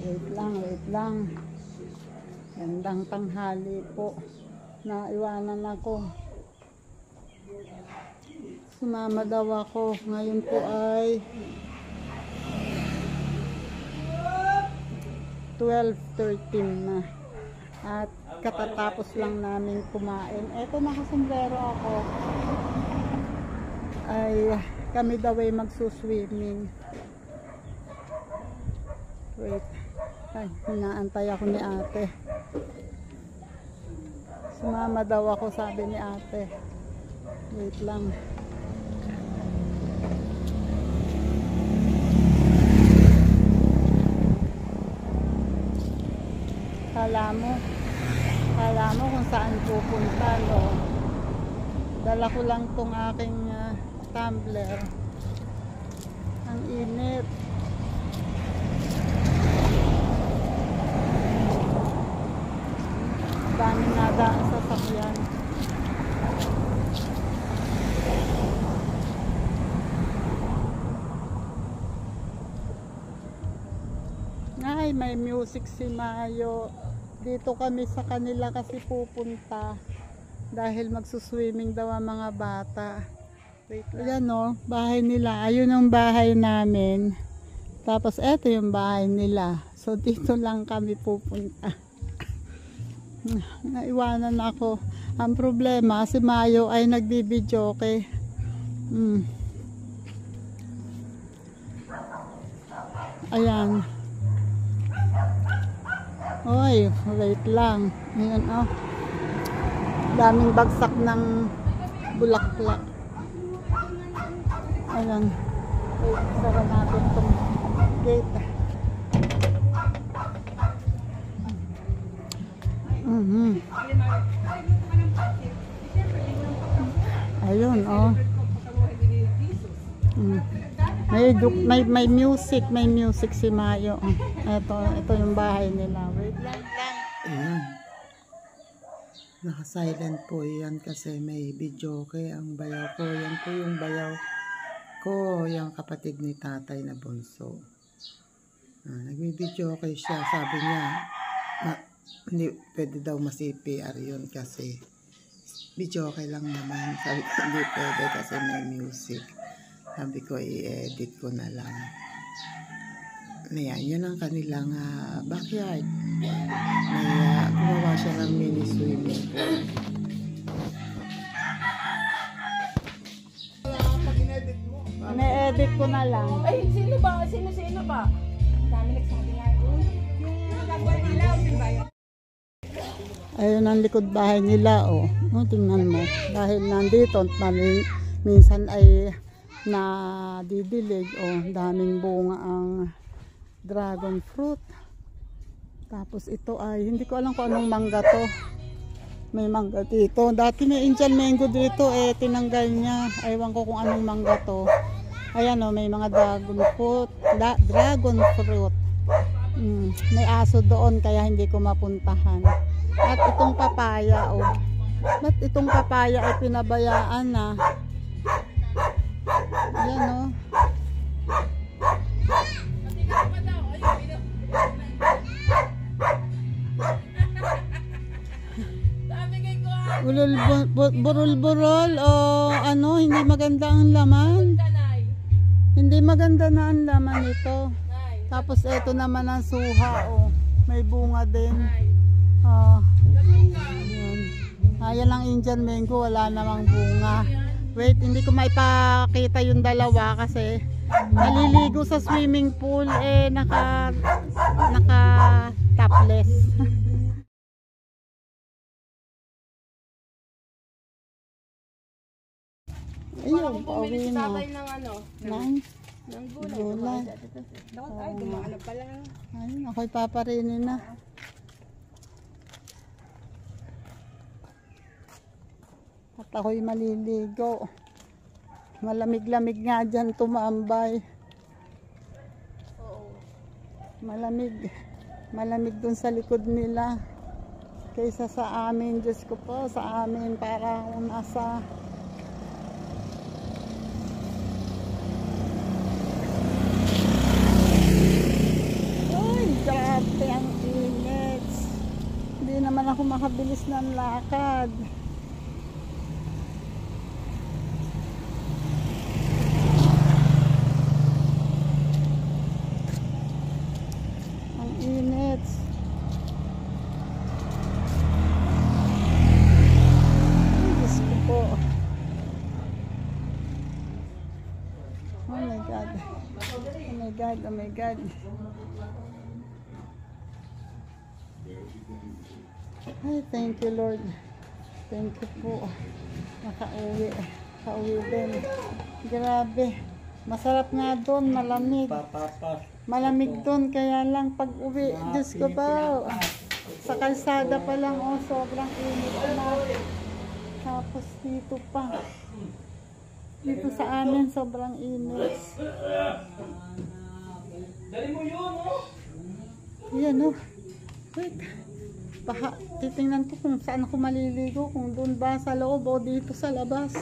Wait lang, wait lang. Gandang tanghali po. Naiwanan ako. Sumama daw ako. Ngayon po ay 12:13 na. At katatapos lang namin kumain. Eto, nakasombrero ako. Ay kami daw ay magsuswimming. Wait. Ay, hinaantay ako ni ate. Sumama daw ako, sabi ni ate. Wait lang. Kala mo kung saan pupunta, no? Dala ko lang tong aking tumbler. Ang init. Daming nadaan sa sasakyan. Ay, may music si Mayo. Dito kami sa kanila kasi pupunta. Dahil magsuswimming daw ang mga bata. Ayan o, bahay nila. Ayun ang bahay namin. Tapos eto yung bahay nila. So dito lang kami pupunta. Naiwanan ako. Ang problema, si Mayo ay nagbibidyoke. Ayan. Oy, wait lang. Ayan, oh. Daming bagsak ng bulaklak. Ayan. Wait, sara natin itong gate. Ayun, oh. May music si Mayo. Ito yung bahay nila. Wait lang. Ayan. Naka-silent po yan kasi may video kay ang bayaw ko. Yan po yung bayaw ko, yung kapatid ni tatay na bunso. Nagbi-video kay siya. Sabi niya, hindi pwede daw ma-CPR yun kasi video okay lang naman. Sabi ko hindi pwede kasi may music. Sabi ko i-edit ko na lang. Ayan, yun ang kanilang backyard. May gumawa siya ng mini swimming pool. Na-edit ko na lang. Ay, sino ba? Sino ba? Dami nagsabi nga. Yung nagwa nila, ayun ang likod bahay nila, oh. Tingnan mo. Dahil nandito, minsan ay nadidilig, oh. Daming bunga ang dragon fruit. Tapos ito ay, hindi ko alam kung anong mangga to. May mangga dito. Dati may Indian mango dito, tinanggal niya. Aywan ko kung anong mangga to. Ayan, oh, may mga dragon fruit. May aso doon kaya hindi ko mapuntahan. At itong papaya, oh. Ba't itong papaya ay pinabayaan na? Ayan, oh. Burol-burol o ano, hindi maganda ang laman. Hindi maganda na ang laman ito. Tapos ito naman ang suha, oh. May bunga din. Ayan ang Indian mango, wala namang bunga. Wait, hindi ko maipakita yung dalawa kasi naliligo sa swimming pool, naka topless. Ayun, pauwi na. Ng gulay. Ay, dumaan pa lang. Ayun, ako'y paparinin na. At ako'y maliligo. Malamig-lamig nga dyan tumambay. Malamig. Malamig dun sa likod nila. Kaysa sa amin, Diyos ko po, sa amin para nasa ako makabilis ng lakad. Ang init. Ay, Diyos ko po. Oh my God. Oh my God, oh my God. Ay, thank you Lord. Thank you po. Nakauwi. Nakauwi din. Grabe. Masarap nga doon, malamig. Malamig doon, kaya lang pag uwi, Diyos ko ba, sa kalsada pa lang, oh, sobrang init na. Tapos dito pa. Dito sa amin, sobrang init. Dali mo yun, oh! Ayan, oh. Wait. Titingnan ko kung saan ako maliligo, kung doon ba sa loob o dito sa labas.